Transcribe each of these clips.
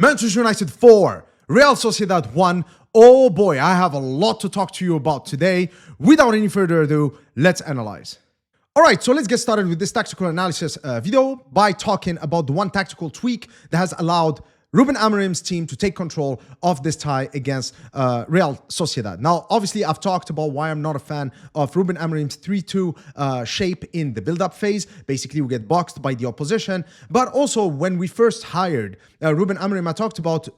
Manchester United 4, Real Sociedad 1. Oh boy, I have a lot to talk to you about today. Without any further ado, let's analyze. Alright, so let's get started with this tactical analysis video by talking about the one tactical tweak that has allowed Ruben Amorim's team to take control of this tie against Real Sociedad. Now, obviously, I've talked about why I'm not a fan of Ruben Amorim's 3-2 shape in the build-up phase. Basically, we get boxed by the opposition. But also, when we first hired Ruben Amorim, I talked about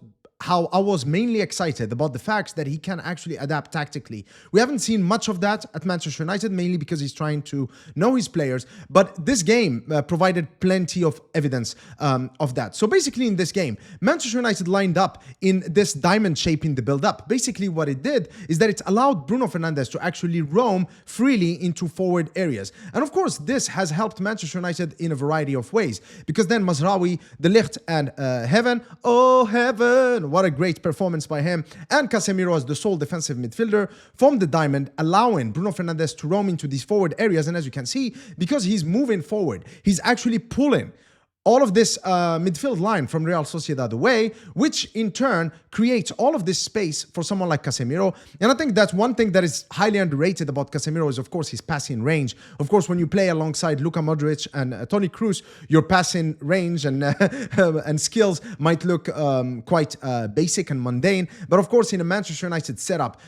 how I was mainly excited about the fact that he can actually adapt tactically. We haven't seen much of that at Manchester United, mainly because he's trying to know his players. But this game provided plenty of evidence of that. So basically in this game, Manchester United lined up in this diamond shape in the build-up. Basically what it did is that it allowed Bruno Fernandes to actually roam freely into forward areas. And of course, this has helped Manchester United in a variety of ways. Because then Mazraoui, De Ligt and Heaven, oh heaven, what a great performance by him, and Casemiro as the sole defensive midfielder formed the diamond, allowing Bruno Fernandes to roam into these forward areas. And as you can see, because he's moving forward, he's actually pulling all of this midfield line from Real Sociedad away, which in turn creates all of this space for someone like Casemiro. And I think that's one thing that is highly underrated about Casemiro is, of course, his passing range. Of course, when you play alongside Luka Modric and Toni Kroos, your passing range and and skills might look quite basic and mundane. But of course, in a Manchester United setup,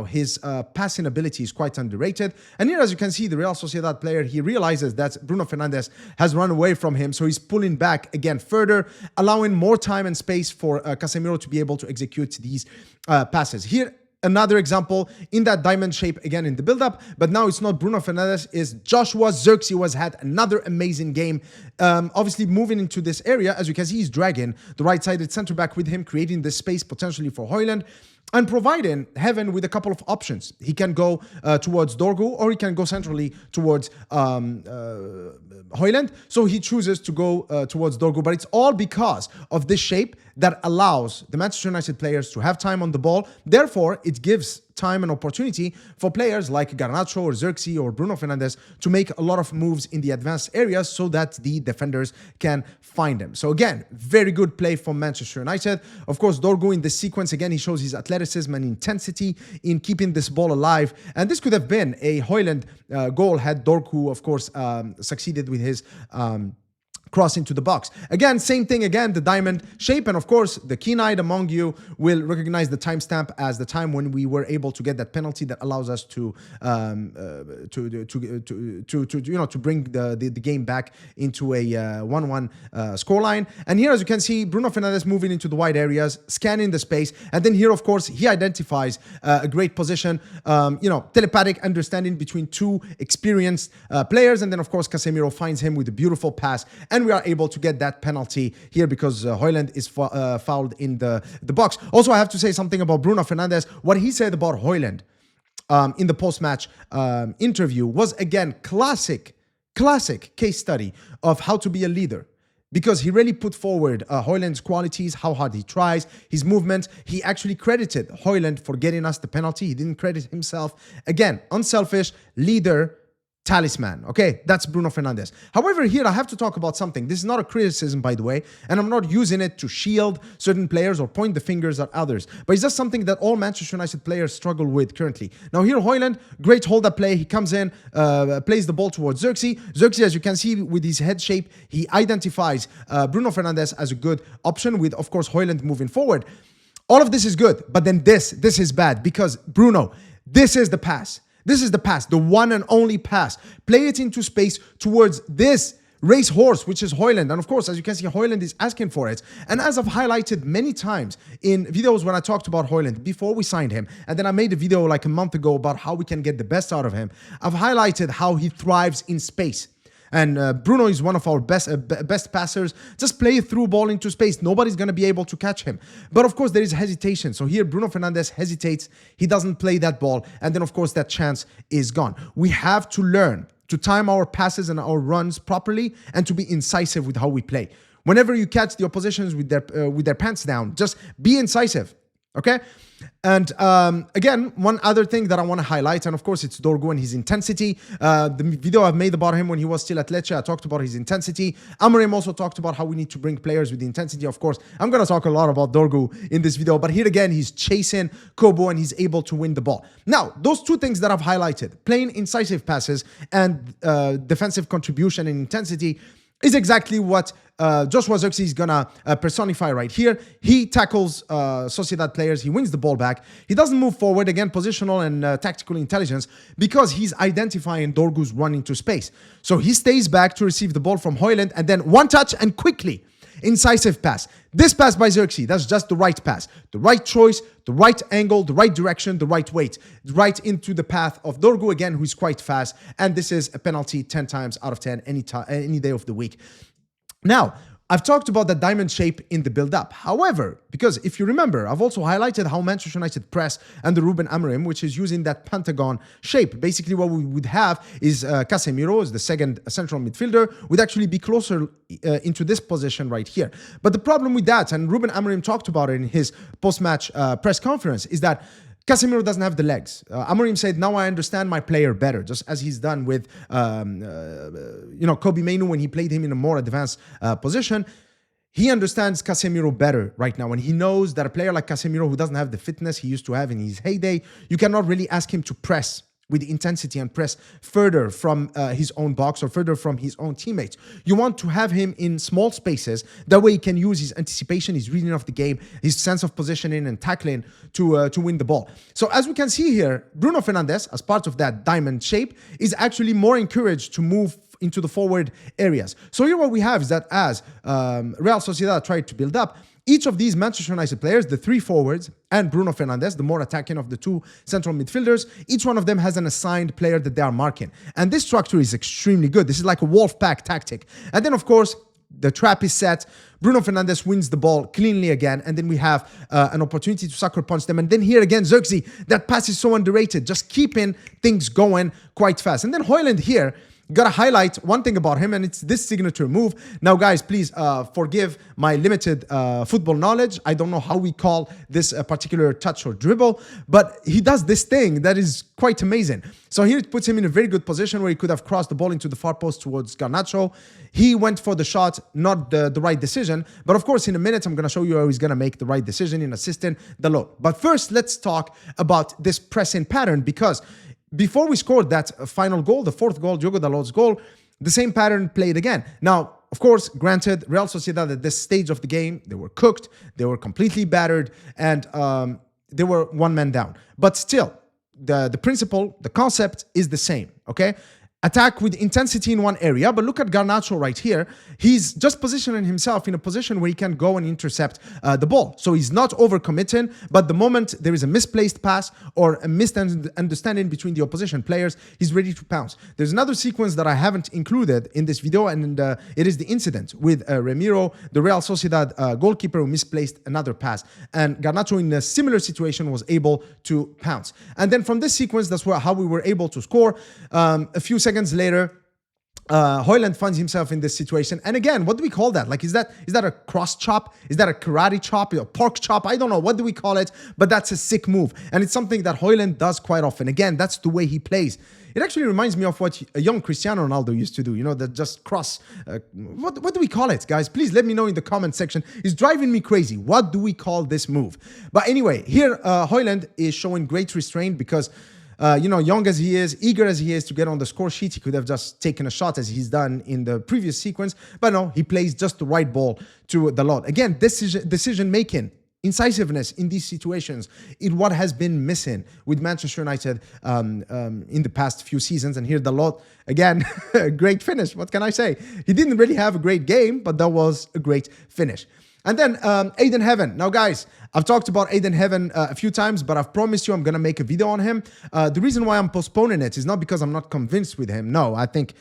his passing ability is quite underrated. And here, as you can see, the Real Sociedad player, he realizes that Bruno Fernandes has run away from him. So he's pulling back again further, allowing more time and space for Casemiro to be able to execute these passes. Here, another example in that diamond shape again in the build-up, but now it's not Bruno Fernandes, it's Joshua Zirkzee, who has had another amazing game. Obviously moving into this area, as you can see, he's dragging the right-sided centre-back with him, creating this space potentially for Højlund, and providing Heaven with a couple of options. He can go towards Dorgu, or he can go centrally towards Højlund. So he chooses to go towards Dorgu, but it's all because of this shape that allows the Manchester United players to have time on the ball. Therefore, it gives time and opportunity for players like Garnacho or Zirkzee or Bruno Fernandes to make a lot of moves in the advanced areas so that the defenders can find them. So again, very good play from Manchester United. Of course, Dorgu in this sequence, again, he shows his athleticism and intensity in keeping this ball alive. And this could have been a Højlund goal had Dorgu, of course, succeeded with his cross into the box. Again, same thing again, the diamond shape. And of course, the keen-eyed among you will recognize the timestamp as the time when we were able to get that penalty that allows us to bring the game back into a 1-1 scoreline. And here, as you can see, Bruno Fernandes moving into the wide areas, scanning the space. And then here, of course, he identifies a great position, telepathic understanding between two experienced players. And then, of course, Casemiro finds him with a beautiful pass. And we are able to get that penalty here because Højlund is fouled in the box. Also, I have to say something about Bruno Fernandes. What he said about Højlund in the post-match interview was, again, classic case study of how to be a leader. Because he really put forward Højlund's qualities, how hard he tries, his movement. He actually credited Højlund for getting us the penalty. He didn't credit himself. Again, unselfish, leader, talisman. Okay, that's Bruno Fernandes. However, here I have to talk about something. This is not a criticism, by the way, and I'm not using it to shield certain players or point the fingers at others, but it's just something that all Manchester United players struggle with currently. Now here, Højlund, great hold-up play. He comes in, plays the ball towards Zirkzee. Zirkzee, as you can see with his head shape, he identifies Bruno Fernandes as a good option with, of course, Højlund moving forward. All of this is good, but then this is bad because Bruno, this is the pass. This is the pass, the one and only pass. Play it into space towards this racehorse, which is Højlund. And of course, as you can see, Højlund is asking for it. And as I've highlighted many times in videos when I talked about Højlund before we signed him, and then I made a video like a month ago about how we can get the best out of him, I've highlighted how he thrives in space. And Bruno is one of our best passers. Just play a through ball into space. Nobody's going to be able to catch him. But of course, there is hesitation. So here, Bruno Fernandes hesitates. He doesn't play that ball. And then, of course, that chance is gone. We have to learn to time our passes and our runs properly and to be incisive with how we play. Whenever you catch the oppositions with their pants down, just be incisive. Okay. And again, one other thing that I want to highlight, and of course it's Dorgu and his intensity. The video I've made about him when he was still at Lecce, I talked about his intensity. Amorim also talked about how we need to bring players with the intensity. Of course, I'm going to talk a lot about Dorgu in this video, but here again, he's chasing Kobo and he's able to win the ball. Now, those two things that I've highlighted, playing incisive passes and defensive contribution and intensity, is exactly what Joshua Zirkzee is gonna personify right here. He tackles Sociedad players, he wins the ball back. He doesn't move forward, again, positional and tactical intelligence, because he's identifying Dorgu's run into space. So he stays back to receive the ball from Højlund, and then one touch and quickly, incisive pass. This pass by Zirkzee, that's just the right pass. The right choice, the right angle, the right direction, the right weight. Right into the path of Dorgu, again, who's quite fast. And this is a penalty 10 times out of 10, any day of the week. Now, I've talked about the diamond shape in the build-up. However, because if you remember, I've also highlighted how Manchester United press and the Ruben Amorim, which is using that pentagon shape. Basically, what we would have is Casemiro, as the second central midfielder, would actually be closer into this position right here. But the problem with that, and Ruben Amorim talked about it in his post-match press conference, is that Casemiro doesn't have the legs. Amorim said, now I understand my player better, just as he's done with, Kobe Mainoo when he played him in a more advanced position. He understands Casemiro better right now, and he knows that a player like Casemiro, who doesn't have the fitness he used to have in his heyday, you cannot really ask him to press with intensity and press further from his own box or further from his own teammates. You want to have him in small spaces. That way he can use his anticipation, his reading of the game, his sense of positioning and tackling to win the ball. So as we can see here, Bruno Fernandes, as part of that diamond shape, is actually more encouraged to move into the forward areas. So here what we have is that as Real Sociedad tried to build up, each of these Manchester United players, the three forwards and Bruno Fernandes, the more attacking of the two central midfielders, each one of them has an assigned player that they are marking. And this structure is extremely good. This is like a wolf pack tactic. And then, of course, the trap is set. Bruno Fernandes wins the ball cleanly again. And then we have an opportunity to sucker punch them. And then here again, Zirkzee, that pass is so underrated, just keeping things going quite fast. And then Højlund here, gotta highlight one thing about him, and it's this signature move. Now, guys, please forgive my limited football knowledge. I don't know how we call this particular touch or dribble, but he does this thing that is quite amazing. So here it puts him in a very good position where he could have crossed the ball into the far post towards Garnacho. He went for the shot, not the right decision. But of course, in a minute, I'm going to show you how he's going to make the right decision in assisting the low. But first, let's talk about this pressing pattern, because before we scored that final goal, the fourth goal, Diogo Dalot's goal, the same pattern played again. Now, of course, granted, Real Sociedad at this stage of the game, they were cooked, they were completely battered, and they were one man down. But still, the principle, the concept is the same, okay? Attack with intensity in one area, but look at Garnacho right here. He's just positioning himself in a position where he can go and intercept the ball. So he's not overcommitting, but the moment there is a misplaced pass or a misunderstanding between the opposition players, he's ready to pounce. There's another sequence that I haven't included in this video, and it is the incident with Ramiro, the Real Sociedad goalkeeper, who misplaced another pass. And Garnacho, in a similar situation, was able to pounce. And then from this sequence, that's how we were able to score. A few seconds later, Højlund finds himself in this situation. And again, what do we call that? Like, is that a cross chop? Is that a karate chop? A pork chop? I don't know. What do we call it? But that's a sick move. And it's something that Højlund does quite often. Again, that's the way he plays. It actually reminds me of what a young Cristiano Ronaldo used to do, that just cross. What do we call it, guys? Please let me know in the comment section. It's driving me crazy. What do we call this move? But anyway, here Højlund is showing great restraint because young as he is, eager as he is to get on the score sheet, he could have just taken a shot as he's done in the previous sequence. But no, he plays just the right ball to the lot. Again, decision-making, incisiveness in these situations is what has been missing with Manchester United in the past few seasons. And here the lot, again, great finish. What can I say? He didn't really have a great game, but that was a great finish. And then Aiden Heaven. Now, guys, I've talked about Aiden Heaven a few times, but I've promised you I'm going to make a video on him. The reason why I'm postponing it is not because I'm not convinced with him. No, I think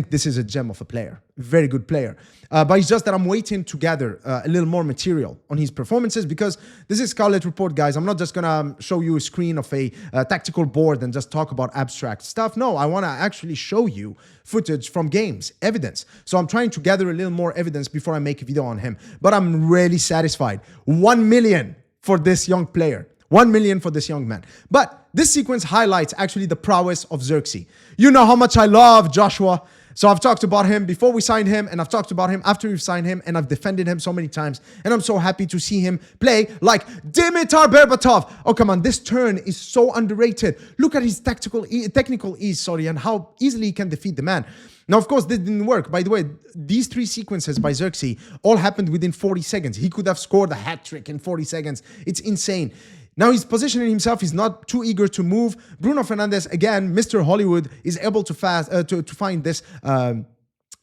this is a gem of a player. Very good player. But it's just that I'm waiting to gather a little more material on his performances, because this is Scarlet Report, guys. I'm not just going to show you a screen of a tactical board and just talk about abstract stuff. No, I want to actually show you footage from games, evidence. So I'm trying to gather a little more evidence before I make a video on him. But I'm really satisfied. 1 million for this young player. 1 million for this young man. But this sequence highlights actually the prowess of Zirkzee. You know how much I love Joshua. So I've talked about him before we signed him, and I've talked about him after we've signed him, and I've defended him so many times. And I'm so happy to see him play like Dimitar Berbatov. Oh, come on. This turn is so underrated. Look at his technical ease, and how easily he can defeat the man. Now, of course, this didn't work. By the way, these 3 sequences by Zirkzee all happened within 40 seconds. He could have scored a hat trick in 40 seconds. It's insane. Now he's positioning himself. He's not too eager to move. Bruno Fernandes, again, Mr. Hollywood, is able to find this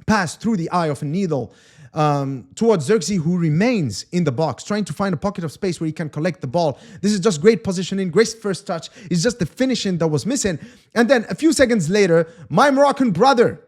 pass through the eye of a needle towards Zirkzee, who remains in the box, trying to find a pocket of space where he can collect the ball. This is just great positioning, great first touch. It's just the finishing that was missing. And then a few seconds later, my Moroccan brother,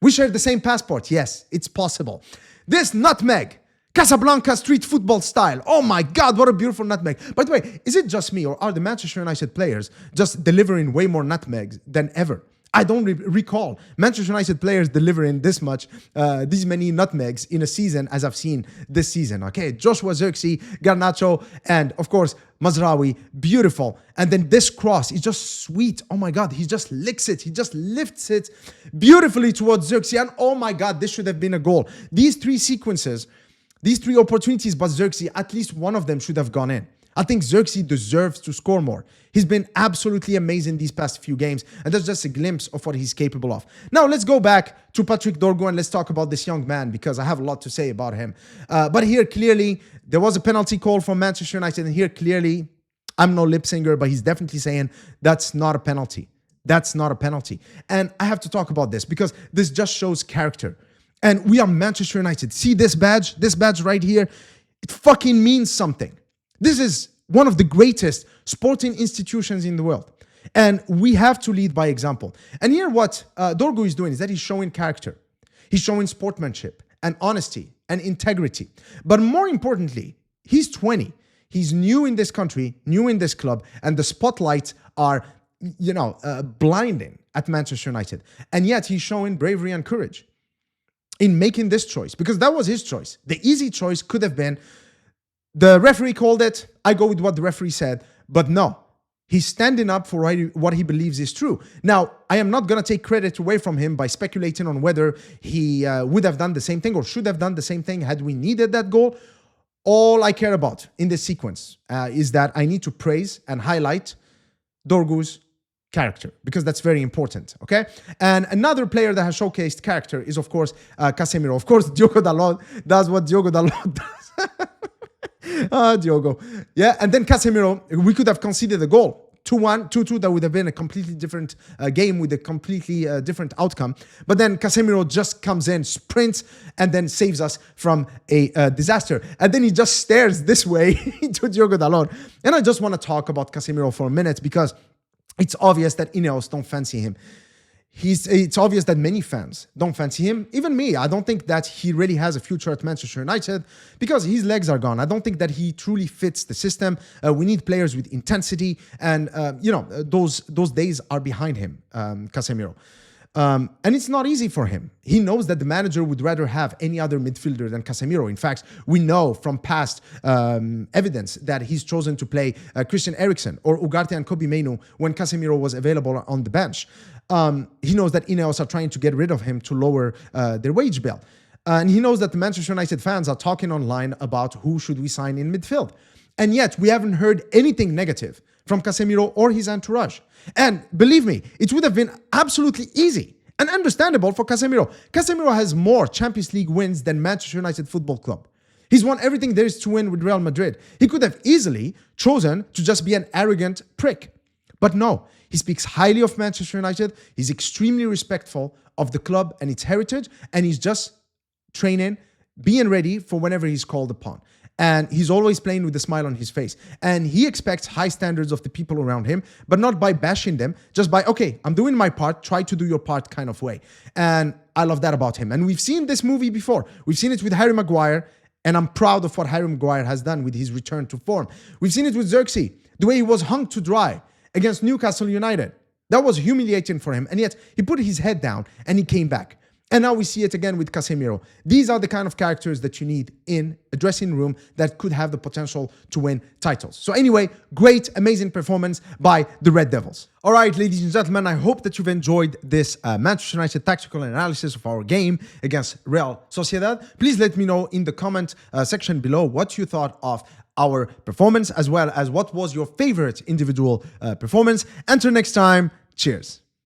we share the same passport. Yes, it's possible. This nutmeg, Casablanca street football style. Oh my God, what a beautiful nutmeg. By the way, is it just me, or are the Manchester United players just delivering way more nutmegs than ever? I don't recall Manchester United players delivering this many nutmegs in a season as I've seen this season. Okay, Joshua, Zirkzee, Garnacho, and of course, Mazraoui, beautiful. And then this cross is just sweet. Oh my God, he just licks it. He just lifts it beautifully towards Zirkzee. And oh my God, this should have been a goal. These 3 sequences, these 3 opportunities by Zirkzee, at least one of them should have gone in. I think Zirkzee deserves to score more. He's been absolutely amazing these past few games, and that's just a glimpse of what he's capable of. Now, let's go back to Patrick Dorgu and let's talk about this young man, because I have a lot to say about him. But here, clearly, there was a penalty call from Manchester United, and here, clearly, I'm no lip singer, but he's definitely saying that's not a penalty. That's not a penalty. And I have to talk about this, because this just shows character. And we are Manchester United. See this badge right here? It fucking means something. This is one of the greatest sporting institutions in the world. And we have to lead by example. And here what Dorgu is doing is that he's showing character. He's showing sportsmanship and honesty and integrity. But more importantly, he's 20. He's new in this country, new in this club, and the spotlights are, blinding at Manchester United. And yet he's showing bravery and courage in making this choice, because that was his choice. The easy choice could have been, the referee called it, I go with what the referee said, but no, he's standing up for what he believes is true. Now, I am not going to take credit away from him by speculating on whether he would have done the same thing or should have done the same thing had we needed that goal. All I care about in this sequence is that I need to praise and highlight Dorgu's character, because that's very important, okay? And another player that has showcased character is, of course, Casemiro. Of course, Diogo Dalot does what Diogo Dalot does. Diogo. Yeah, and then Casemiro, we could have conceded a goal. 2-1, 2-2, that would have been a completely different game with a completely different outcome. But then Casemiro just comes in, sprints, and then saves us from a disaster. And then he just stares this way to Diogo Dalot. And I just want to talk about Casemiro for a minute, because it's obvious that Ineos don't fancy him. It's obvious that many fans don't fancy him. Even me, I don't think that he really has a future at Manchester United, because his legs are gone. I don't think that he truly fits the system. We need players with intensity, and those days are behind him, Casemiro. And it's not easy for him. He knows that the manager would rather have any other midfielder than Casemiro. In fact, we know from past evidence that he's chosen to play Christian Eriksen or Ugarte and Kobbie Mainoo when Casemiro was available on the bench. He knows that Ineos are trying to get rid of him to lower their wage bill. And he knows that the Manchester United fans are talking online about who should we sign in midfield. And yet, we haven't heard anything negative from Casemiro or his entourage. And believe me, it would have been absolutely easy and understandable for Casemiro. Casemiro has more Champions League wins than Manchester United Football Club. He's won everything there is to win with Real Madrid. He could have easily chosen to just be an arrogant prick. But no, he speaks highly of Manchester United. He's extremely respectful of the club and its heritage. And he's just training, being ready for whenever he's called upon. And he's always playing with a smile on his face. And he expects high standards of the people around him, but not by bashing them, just by, okay, I'm doing my part, try to do your part kind of way. And I love that about him. And we've seen this movie before. We've seen it with Harry Maguire, and I'm proud of what Harry Maguire has done with his return to form. We've seen it with Zirkzee, the way he was hung to dry against Newcastle United. That was humiliating for him. And yet he put his head down and he came back. And now we see it again with Casemiro. These are the kind of characters that you need in a dressing room that could have the potential to win titles. So anyway, great, amazing performance by the Red Devils. All right, ladies and gentlemen, I hope that you've enjoyed this Manchester United tactical analysis of our game against Real Sociedad. Please let me know in the comment section below what you thought of our performance, as well as what was your favorite individual performance. Until next time, cheers.